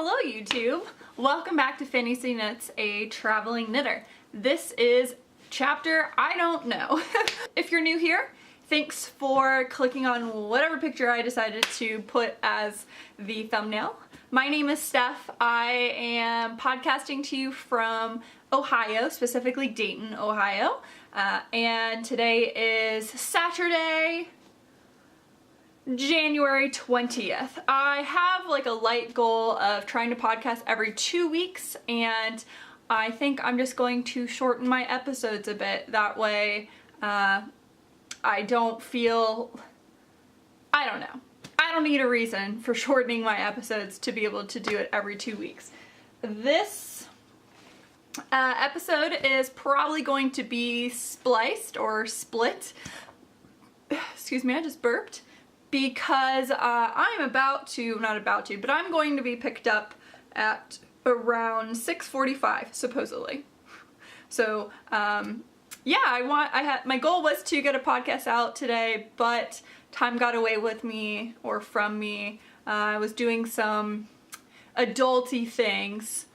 Hello YouTube! Welcome back to Fantasy Knits, a traveling knitter. This is chapter I don't know. If you're new here, thanks for clicking on whatever picture I decided to put as the thumbnail. My name is Steph. I am podcasting to you from Ohio, specifically Dayton, Ohio. And today is Saturday, January 20th. I have like a light goal of trying to podcast every 2 weeks, and I think I'm just going to shorten my episodes a bit. That way I don't feel, I don't know. I don't need a reason for shortening my episodes to be able to do it every 2 weeks. This episode is probably going to be spliced or split. Excuse me, I just burped. Because I'm but I'm going to be picked up at around 6:45 supposedly. So yeah, my goal was to get a podcast out today, but time got away with me or from me. I was doing some adulty things.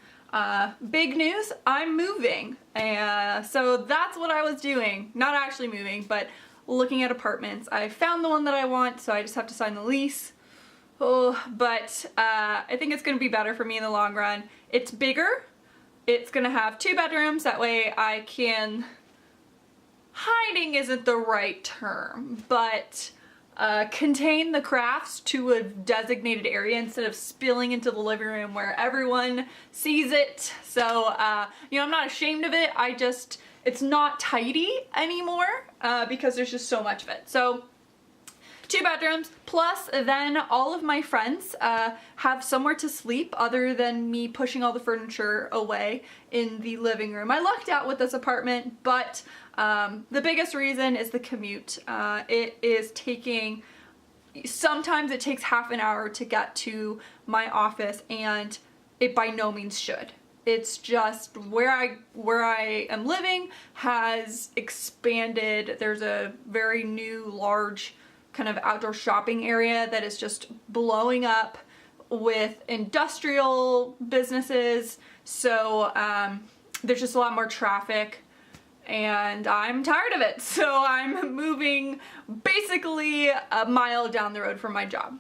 Big news, I'm moving. So that's what I was doing. Not actually moving, but looking at apartments. I found the one that I want, so I just have to sign the lease. But I think it's going to be better for me in the long run. It's bigger. It's going to have 2 bedrooms. That way I can... hiding isn't the right term, but contain the crafts to a designated area instead of spilling into the living room where everyone sees it. So, you know, I'm not ashamed of it. It's not tidy anymore because there's just so much of it. So 2 bedrooms, plus then all of my friends have somewhere to sleep other than me pushing all the furniture away in the living room. I lucked out with this apartment, but the biggest reason is the commute. Sometimes it takes half an hour to get to my office, and it by no means should. It's just where I am living has expanded. There's a very new, large kind of outdoor shopping area that is just blowing up with industrial businesses. So there's just a lot more traffic, and I'm tired of it. So I'm moving basically a mile down the road from my job,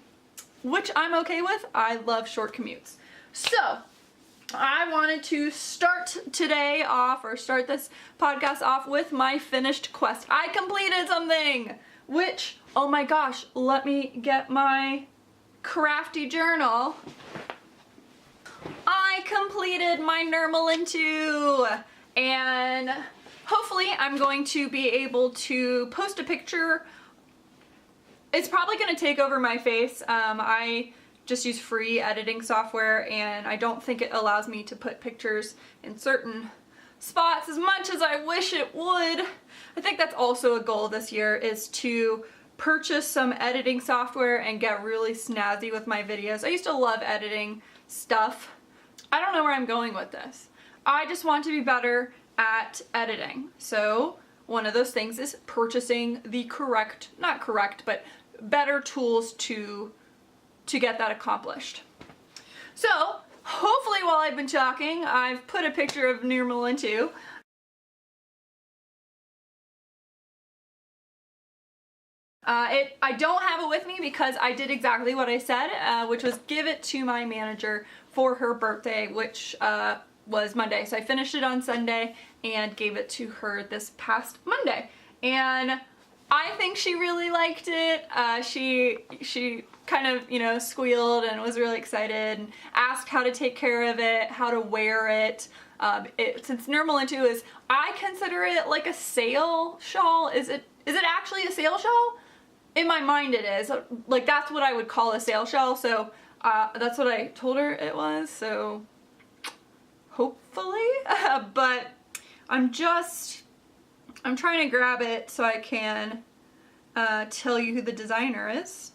which I'm okay with. I love short commutes. So I wanted to start this podcast off with my finished quest. I completed something, which, oh my gosh, let me get my crafty journal. I completed my Nurmilintu, and hopefully I'm going to be able to post a picture. It's probably going to take over my face. I just use free editing software, and I don't think it allows me to put pictures in certain spots as much as I wish it would. I think that's also a goal this year, is to purchase some editing software and get really snazzy with my videos. I used to love editing stuff. I don't know where I'm going with this. I just want to be better at editing. So one of those things is purchasing the but better tools to get that accomplished. So hopefully while I've been talking, I've put a picture of Nurmilintu. I don't have it with me because I did exactly what I said, which was give it to my manager for her birthday, which was Monday. So I finished it on Sunday and gave it to her this past Monday. And I think she really liked it. She kind of, you know, squealed and was really excited and asked how to take care of it, how to wear it. Since Nurmilintu is, I consider it like a sail shawl. Is it actually a sail shawl? In my mind it is. Like, that's what I would call a sail shawl. So that's what I told her it was. So hopefully, but I'm trying to grab it so I can tell you who the designer is,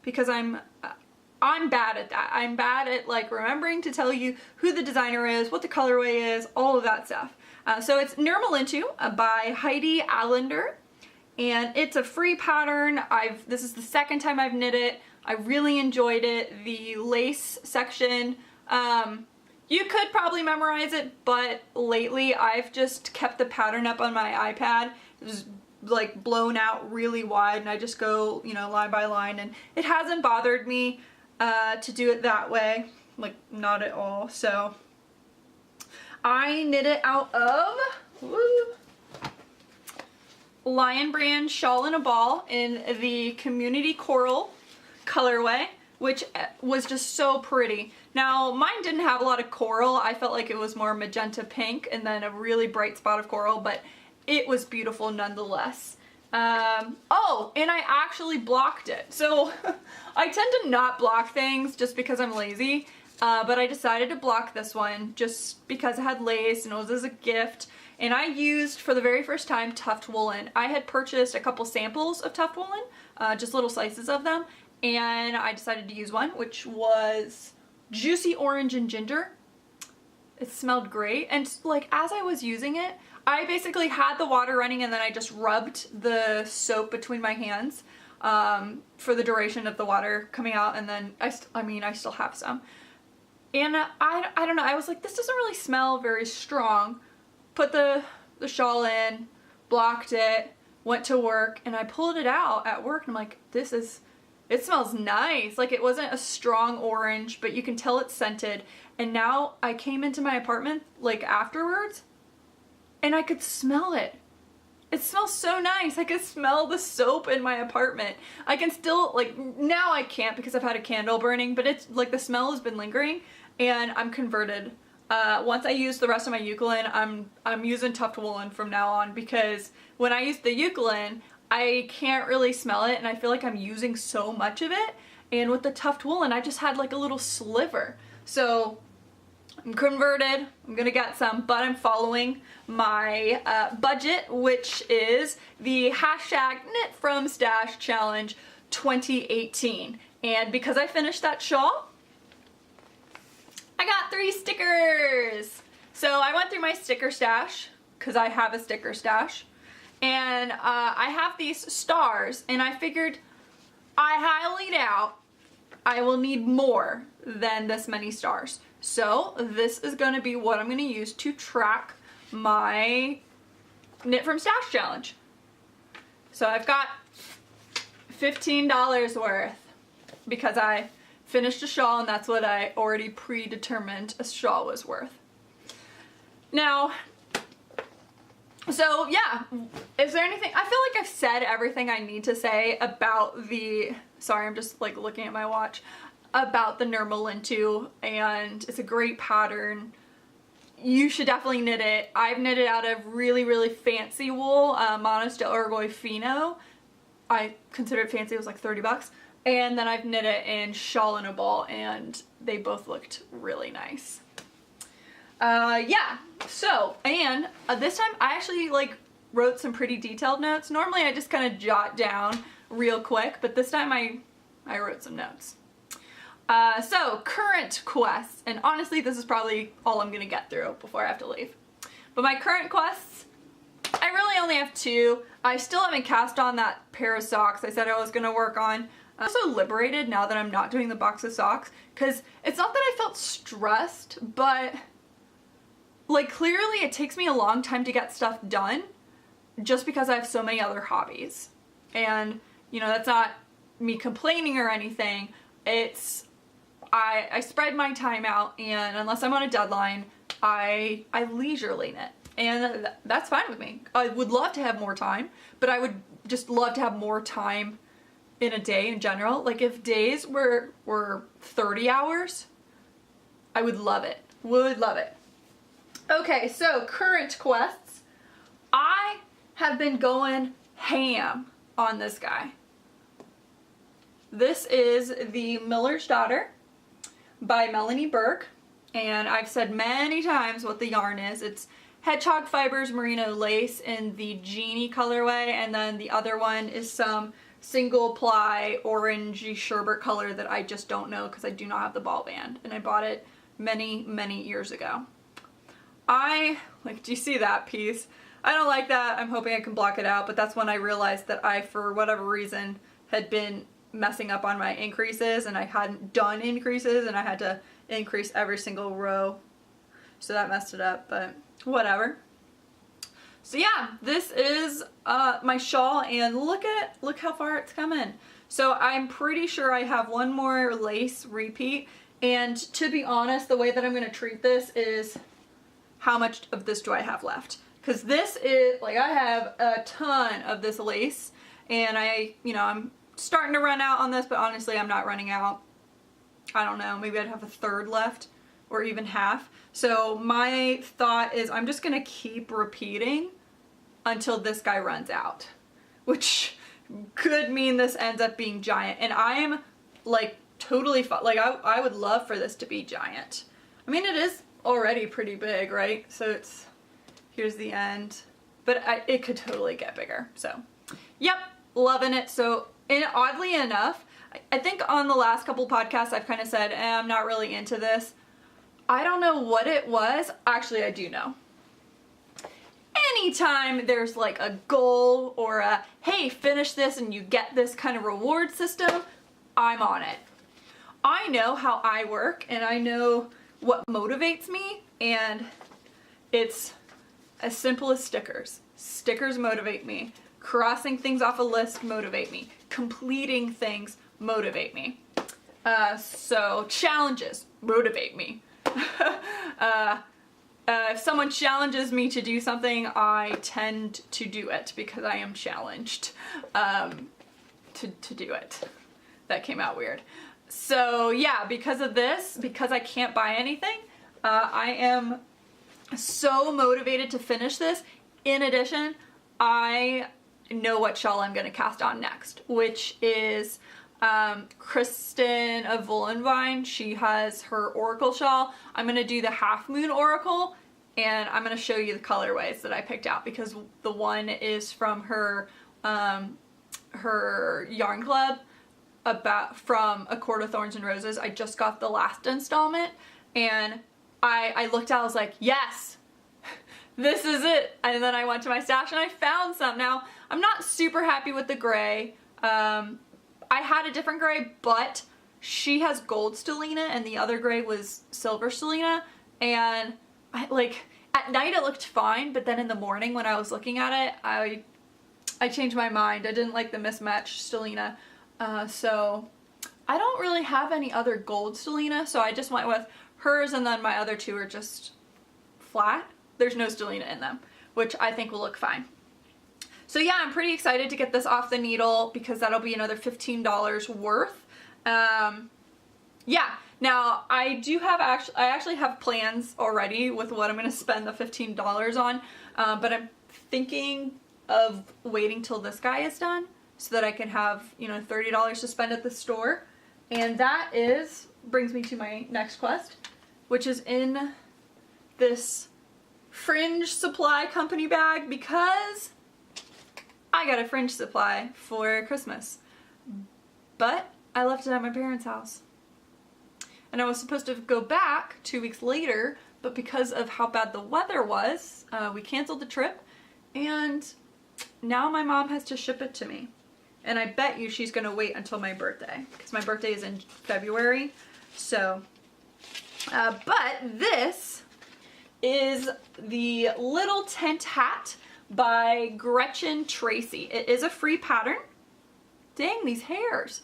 because I'm bad at that. I'm bad at like remembering to tell you who the designer is, what the colorway is, all of that stuff. So it's Nurmilintu by Heidi Allender, and it's a free pattern. This is the second time I've knit it. I really enjoyed it. The lace section You could probably memorize it, but lately I've just kept the pattern up on my iPad. It's like blown out really wide, and I just go, you know, line by line, and it hasn't bothered me to do it that way, like not at all. So I knit it out of Lion Brand Shawl in a Ball in the Community Coral colorway, which was just so pretty. Now mine didn't have a lot of coral. I felt like it was more magenta pink and then a really bright spot of coral, but it was beautiful nonetheless. Oh, and I actually blocked it. So I tend to not block things just because I'm lazy, but I decided to block this one just because it had lace and it was as a gift. And I used, for the very first time, Tuft Woolen. I had purchased a couple samples of Tuft Woolen, just little slices of them, and I decided to use one, which was Juicy Orange and Ginger. It smelled great, and like as I was using it, I basically had the water running and then I just rubbed the soap between my hands for the duration of the water coming out, and then I still have some. And I don't know, I was like, this doesn't really smell very strong. Put the shawl in, blocked it, went to work, and I pulled it out at work, and I'm like, it smells nice. Like, it wasn't a strong orange, but you can tell it's scented. And now I came into my apartment, like, afterwards, and I could smell it. It smells so nice. I could smell the soap in my apartment. I can still, like, now I can't because I've had a candle burning, but it's, like, the smell has been lingering, and I'm converted. Once I use the rest of my Eucalyptus, I'm using Tuft Woolen from now on, because when I use the Eucalyptus, I can't really smell it, and I feel like I'm using so much of it. And with the Tuft Woolen, I just had like a little sliver. So I'm converted. I'm gonna get some, but I'm following my budget, which is the hashtag Knit From Stash Challenge 2018. And because I finished that shawl, I got 3 stickers. So I went through my sticker stash, because I have a sticker stash, and I have these stars, and I figured I highly doubt I will need more than this many stars. So this is going to be what I'm going to use to track my Knit From Stash challenge. So I've got $15 worth because I finished a shawl, and that's what I already predetermined a shawl was worth. Now, so yeah, is there anything, I feel like I've said everything I need to say about the, sorry, I'm just like looking at my watch, about the Nurmilintu, and it's a great pattern. You should definitely knit it. I've knitted out of really, really fancy wool, Manos de Uruguay Fino. I consider it fancy, it was like 30 bucks. And then I've knit it in Shawl in a Ball, and they both looked really nice. Yeah, so, and this time I actually like wrote some pretty detailed notes. Normally I just kind of jot down real quick, but this time I wrote some notes. So, current quests, and honestly this is probably all I'm gonna get through before I have to leave. But my current quests, I really only have 2. I still haven't cast on that pair of socks I said I was gonna work on. I'm so liberated now that I'm not doing the box of socks, because it's not that I felt stressed, but like clearly it takes me a long time to get stuff done just because I have so many other hobbies. And you know, that's not me complaining or anything. It's I spread my time out, and unless I'm on a deadline, I leisurely knit, and that's fine with me. I would love to have more time, but I would just love to have more time in a day in general. Like if days were 30 hours, I would love it. Would love it. Okay, so current quests. I have been going ham on this guy. This is the Miller's Daughter by Melanie Burke, and I've said many times what the yarn is. It's Hedgehog Fibers Merino Lace in the Genie colorway, and then the other one is some single ply orangey sherbet color that I just don't know because I do not have the ball band, and I bought it many, many years ago. Do you see that piece? I don't like that. I'm hoping I can block it out, but that's when I realized that I, for whatever reason, had been messing up on my increases, and I hadn't done increases, and I had to increase every single row. So that messed it up, but whatever. So yeah, this is my shawl, and look how far it's coming. So I'm pretty sure I have one more lace repeat, and to be honest, the way that I'm going to treat this is how much of this do I have left? Because this is, like, I have a ton of this lace, and I'm starting to run out on this, but honestly, I'm not running out. I don't know, maybe I'd have a third left, or even half. So my thought is I'm just going to keep repeating until this guy runs out, which could mean this ends up being giant. And I'm like totally like I would love for this to be giant. I mean, it is already pretty big, right? So here's the end, but it could totally get bigger. So yep, loving it. So, and oddly enough, I think on the last couple podcasts I've kind of said, I'm not really into this. I don't know what it was. Actually, I do know. Anytime there's like a goal or a, hey, finish this and you get this kind of reward system, I'm on it. I know how I work, and I know what motivates me, and it's as simple as stickers. Stickers motivate me. Crossing things off a list motivate me. Completing things motivate me. So challenges motivate me. If someone challenges me to do something, I tend to do it because I am challenged to do it. That came out weird. So yeah, because of this, because I can't buy anything, I am so motivated to finish this. In addition, I know what shawl I'm going to cast on next, which is Kristen of Vine. She has her Oracle shawl. I'm going to do the Half Moon Oracle, and I'm going to show you the colorways that I picked out, because the one is from her her yarn club from A Court of Thorns and Roses. I just got the last installment, and I looked at it, I was like, yes, this is it. And then I went to my stash and I found some. Now, I'm not super happy with the gray. I had a different gray, but she has gold stellina and the other gray was silver stellina, and at night it looked fine, but then in the morning when I was looking at it, I changed my mind. I didn't like the mismatched stellina. So I don't really have any other gold stellina, so I just went with hers, and then my other two are just flat. There's no stellina in them, which I think will look fine. So yeah, I'm pretty excited to get this off the needle, because that'll be another $15 worth. Yeah, now I actually have plans already with what I'm going to spend the $15 on, but I'm thinking of waiting till this guy is done so that I can have, $30 to spend at the store. And that brings me to my next quest, which is in this Fringe Supply Company bag, because I got a Fringe Supply for Christmas, but I left it at my parents' house. And I was supposed to go back 2 weeks later, but because of how bad the weather was, we canceled the trip, and now my mom has to ship it to me. And I bet you she's gonna wait until my birthday, because my birthday is in February. So, but this is the Little Tent Hat by Gretchen Tracy. It is a free pattern. Dang, these hairs.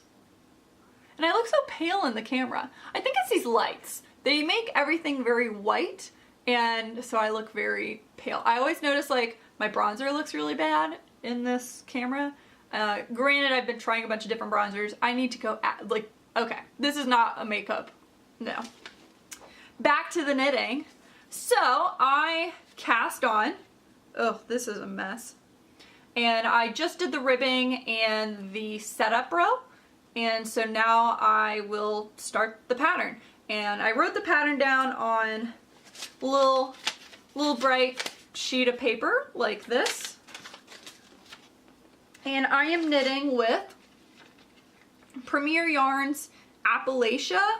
And I look so pale in the camera. I think it's these lights. They make everything very white, and so I look very pale. I always notice like my bronzer looks really bad in this camera. Granted, I've been trying a bunch of different bronzers. I need to go okay, this is not a makeup, no. Back to the knitting. So I cast on, oh, this is a mess. And I just did the ribbing and the setup row. And so now I will start the pattern. And I wrote the pattern down on a little bright sheet of paper like this. And I am knitting with Premier Yarns Appalachia,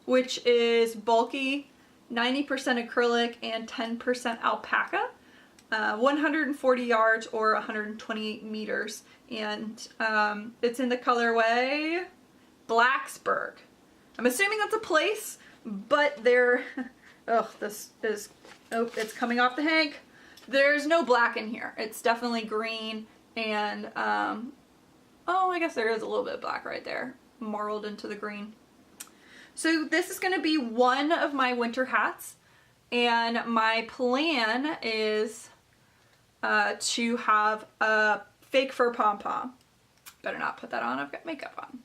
which is bulky, 90% acrylic and 10% alpaca, 140 yards or 128 meters. And it's in the colorway Blacksburg. I'm assuming that's a place, but they're, oh, it's coming off the hank. There's no black in here. It's definitely green and, oh, I guess there is a little bit of black right there, marled into the green. So this is going to be one of my winter hats, and my plan is to have a fake fur pom-pom. Better not put that on, I've got makeup on.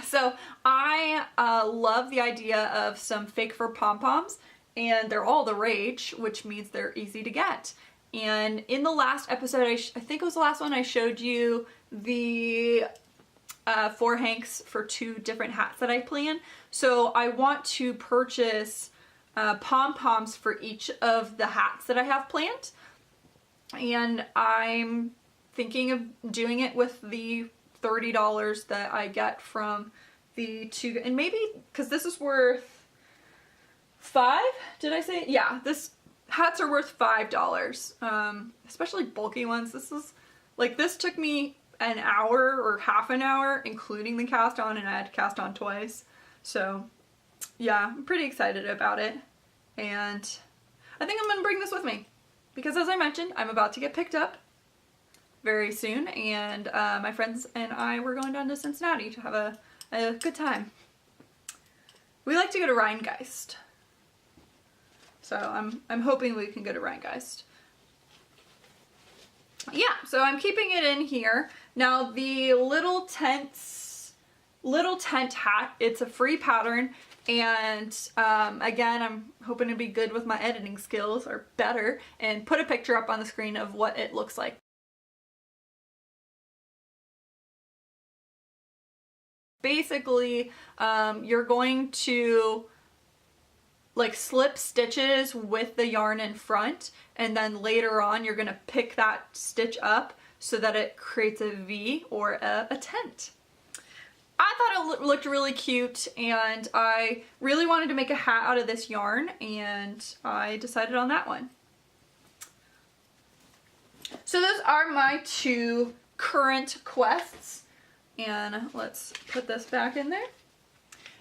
So I love the idea of some fake fur pom-poms, and they're all the rage, which means they're easy to get. And in the last episode, I think it was the last one, I showed you the 4 hanks for 2 different hats that I plan. So I want to purchase pom-poms for each of the hats that I have planned. And I'm thinking of doing it with the $30 that I get from the 2, and maybe, because this is worth 5, did I say? Yeah, hats are worth $5, especially bulky ones. This took me an hour or half an hour, including the cast on, and I had to cast on twice. So yeah, I'm pretty excited about it, and I think I'm gonna bring this with me because, as I mentioned, I'm about to get picked up very soon, and my friends and I were going down to Cincinnati to have a good time. We like to go to Rheingeist, so I'm hoping we can go to Rheingeist. Yeah, so I'm keeping it in here. Now the little tent hat, it's a free pattern, and again, I'm hoping to be good with my editing skills, or better, and put a picture up on the screen of what it looks like. Basically, you're going to like slip stitches with the yarn in front, and then later on you're gonna pick that stitch up so that it creates a V or a tent. I thought it looked really cute, and I really wanted to make a hat out of this yarn, and I decided on that one. So those are my 2 current quests. And let's put this back in there.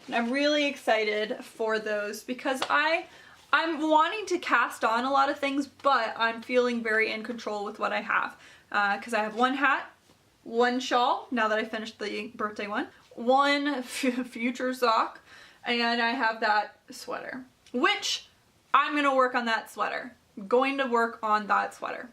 And I'm really excited for those because I'm wanting to cast on a lot of things, but I'm feeling very in control with what I have. Because I have 1 hat, 1 shawl, now that I finished the birthday one future sock, and I have that sweater, which I'm going to work on that sweater. I'm going to work on that sweater.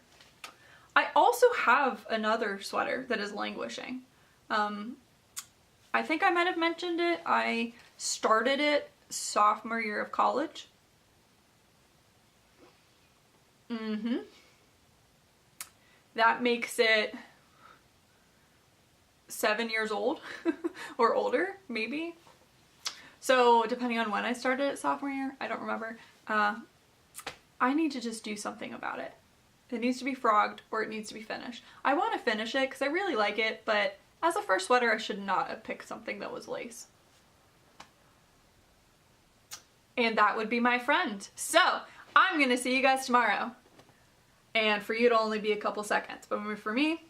I also have another sweater that is languishing. I think I might have mentioned it. I started it sophomore year of college. That makes it 7 years old or older, maybe. So depending on when I started it sophomore year, I don't remember. I need to just do something about it. It needs to be frogged, or it needs to be finished. I want to finish it because I really like it, but as a first sweater, I should not have picked something that was lace. And that would be my friend. So, I'm going to see you guys tomorrow. And for you, it'll only be a couple seconds. But for me,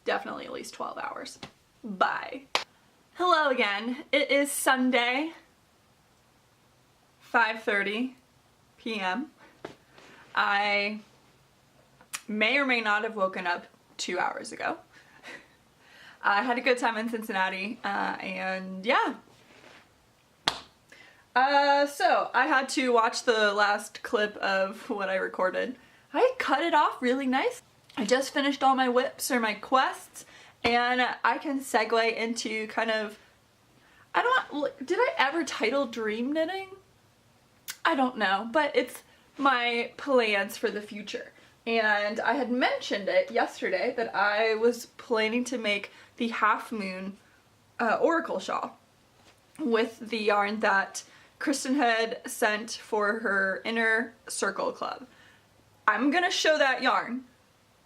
definitely at least 12 hours. Bye. Hello again. It is Sunday, 5:30 p.m. I may or may not have woken up 2 hours ago. I had a good time in Cincinnati, and yeah. So I had to watch the last clip of what I recorded. I cut it off really nice. I just finished all my whips or my quests, and I can segue into kind of, did I ever title dream knitting? I don't know, but it's my plans for the future. And I had mentioned it yesterday that I was planning to make the Half Moon Oracle Shawl with the yarn that Kristen had sent for her Inner Circle Club. I'm gonna show that yarn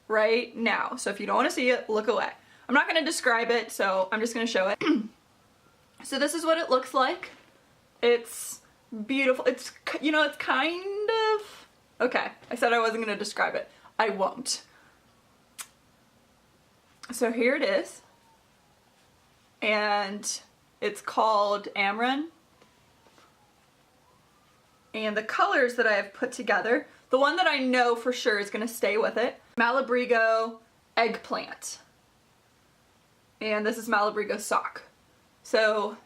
right now, so if you don't want to see it, look away. I'm not gonna describe it, so I'm just gonna show it. So this is what it looks like. It's beautiful. It's, you know, it's kind of, okay, I said I wasn't gonna describe it. I won't. So here it is. And it's called Amran. And the colors that I have put together, the one that I know for sure is going to stay with it, Malabrigo Eggplant. And this is Malabrigo Sock. So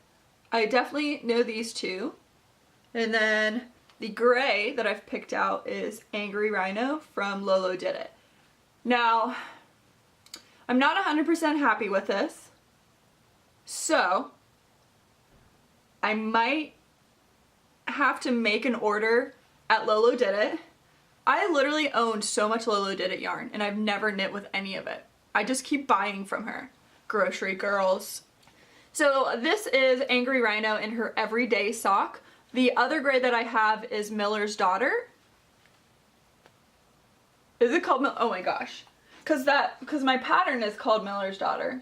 I definitely know these two. And then the gray that I've picked out is Angry Rhino from Lolo Did It. Now, I'm not 100% happy with this, so I might have to make an order at Lolo Did It. I literally own so much Lolo Did It yarn, and I've never knit with any of it. I just keep buying from her. Grocery girls. So this is Angry Rhino in her everyday sock. The other gray that I have is Miller's Daughter. Is it called oh my gosh. Cause my pattern is called Miller's Daughter.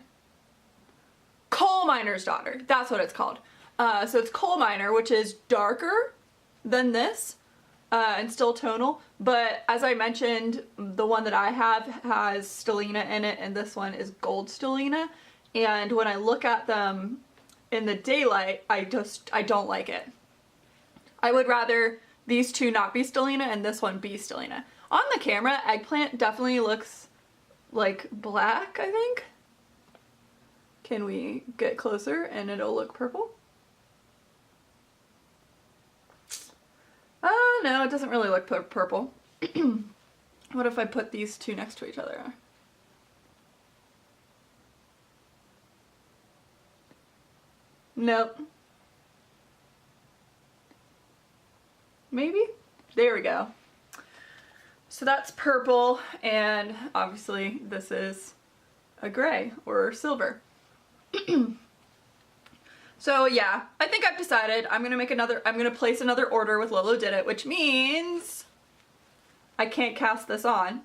Coal Miner's Daughter. That's what it's called. So it's Coal Miner, which is darker than this, and still tonal. But as I mentioned, the one that I have has stellina in it, and this one is gold stellina. And when I look at them in the daylight, I don't like it. I would rather these two not be stellina and this one be stellina. On the camera, Eggplant definitely looks like black, I think. Can we get closer and it'll look purple? Oh no, it doesn't really look purple. What if I put these two next to each other? Nope. Maybe? There we go. So that's purple, and obviously this is a gray or silver. So yeah, I think I've decided I'm gonna place another order with Lolo Did It, which means I can't cast this on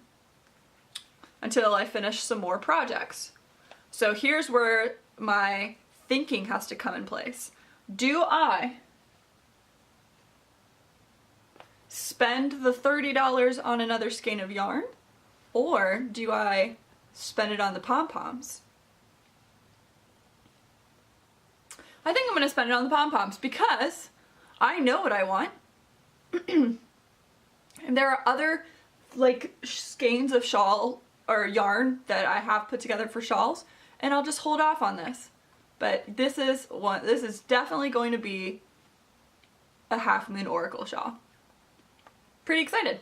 until I finish some more projects. So here's where my thinking has to come in place. Do I spend the $30 on another skein of yarn, or do I spend it on the pom-poms? I think I'm going to spend it on the pom-poms because I know what I want. And there are other like skeins of shawl or yarn that I have put together for shawls, and I'll just hold off on this. But this is definitely going to be a Half Moon Oracle shawl. Pretty excited.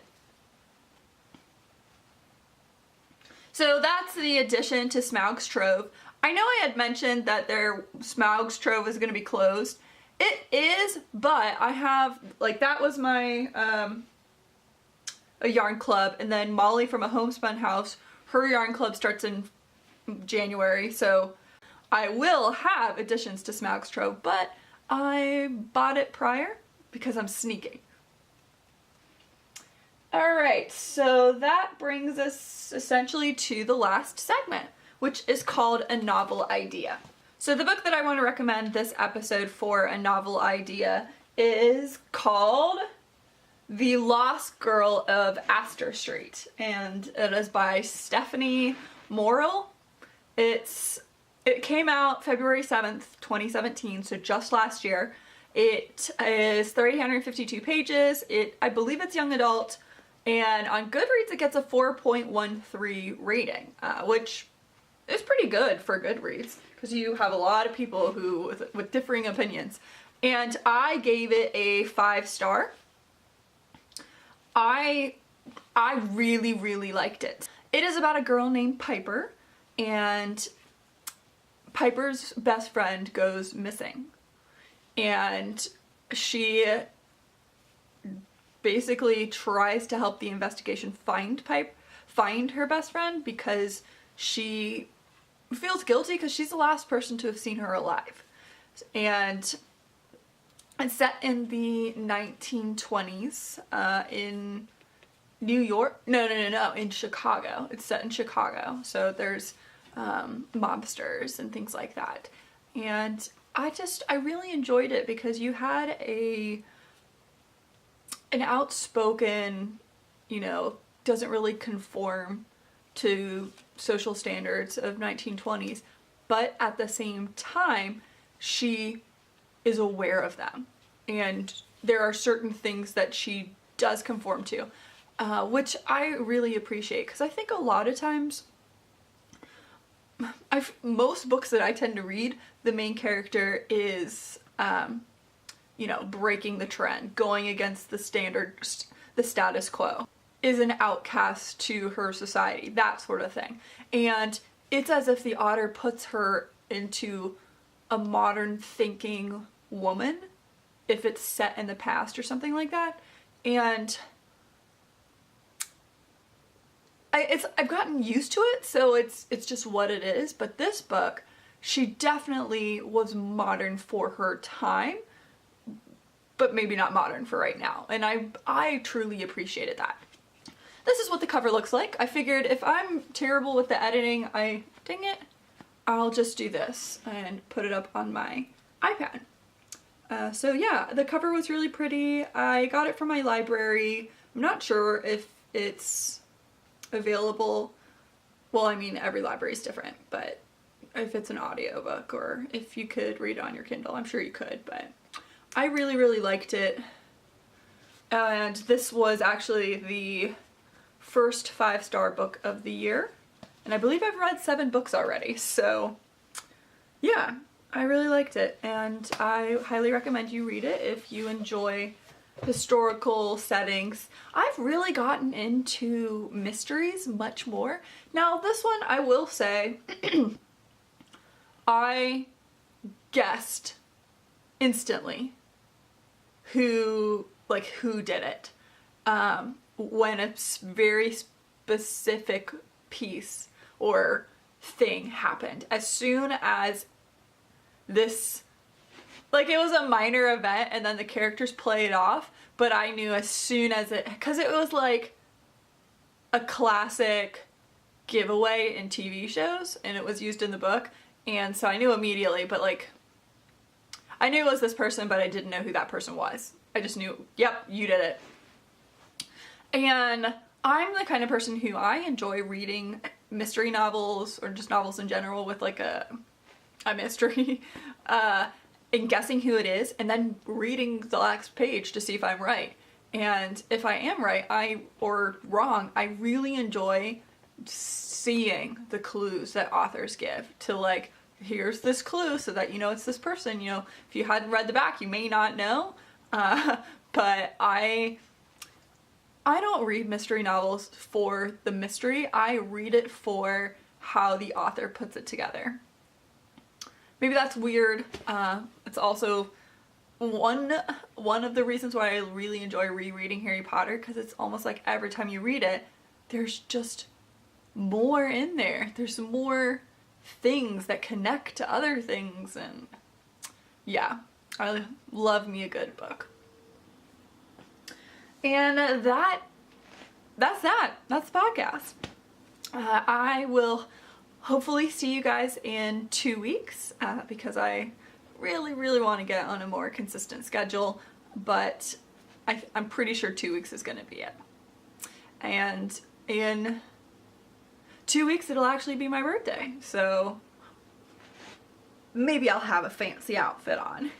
So that's the addition to Smaug's Trove. I know I had mentioned that their Smaug's Trove is going to be closed. It is, but I have, like, that was my a yarn club, and then Molly from A Homespun House, her yarn club starts in January, so I will have additions to Smaug's Trove, but I bought it prior because I'm sneaking. Alright, so that brings us essentially to the last segment, which is called A Novel Idea. So the book that I want to recommend this episode for a novel idea is called The Lost Girl of Astor Street, and it is by Stephanie Morrill. It came out February 7th, 2017, so just last year. It is 352 pages. I believe it's young adult, and on Goodreads it gets a 4.13 rating, which is pretty good for Goodreads, because you have a lot of people who with differing opinions. And I gave it a 5-star. I really, really liked it. It is about a girl named Piper, and Piper's best friend goes missing. And she basically tries to help the investigation find her best friend, because she feels guilty because she's the last person to have seen her alive. And it's set in the 1920s in New York. No, in Chicago. It's set in Chicago. So there's mobsters and things like that. And I really enjoyed it because you had an outspoken, doesn't really conform to social standards of 1920s, but at the same time she is aware of them, and there are certain things that she does conform to, which I really appreciate, because I think a lot of times, most books that I tend to read, the main character is, you know, breaking the trend, going against the the status quo, is an outcast to her society, that sort of thing. And it's as if the author puts her into a modern thinking woman, if it's set in the past or something like that. And I've gotten used to it, so it's just what it is. But this book, she definitely was modern for her time, but maybe not modern for right now. And I truly appreciated that. This is what the cover looks like. I figured if I'm terrible with the editing, dang it, I'll just do this and put it up on my iPad. So yeah, the cover was really pretty. I got it from my library. I'm not sure if it's available. Well, I mean, every library is different, but if it's an audiobook or if you could read it on your Kindle, I'm sure you could, but I really, really liked it. And this was actually the first 5-star book of the year. And I believe I've read 7 books already, so yeah, I really liked it. And I highly recommend you read it if you enjoy historical settings. I've really gotten into mysteries much more. Now this one, I will say, I guessed instantly who did it when a very specific piece or thing happened. As soon as this, like, it was a minor event and then the characters played off, but I knew as soon as because it was like a classic giveaway in TV shows and it was used in the book, and so I knew immediately. But like, I knew it was this person, but I didn't know who that person was. I just knew, yep, you did it. And I'm the kind of person who I enjoy reading mystery novels, or just novels in general with like a mystery, and guessing who it is and then reading the last page to see if I'm right. And if I am right, or wrong, I really enjoy seeing the clues that authors give to, like, here's this clue so that you know it's this person. You know, if you hadn't read the back, you may not know. But I don't read mystery novels for the mystery. I read it for how the author puts it together. Maybe that's weird. It's also one of the reasons why I really enjoy rereading Harry Potter, because it's almost like every time you read it, there's just more in there. There's more things that connect to other things, and yeah, I love me a good book. And that's the podcast. I will hopefully see you guys in 2 weeks, because I really, really want to get on a more consistent schedule, but I'm pretty sure 2 weeks is going to be it. And in 2 weeks it'll actually be my birthday, so maybe I'll have a fancy outfit on.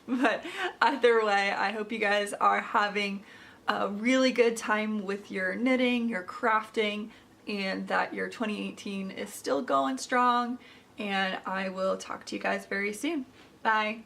But either way, I hope you guys are having a really good time with your knitting, your crafting, and that your 2018 is still going strong. And I will talk to you guys very soon. Bye.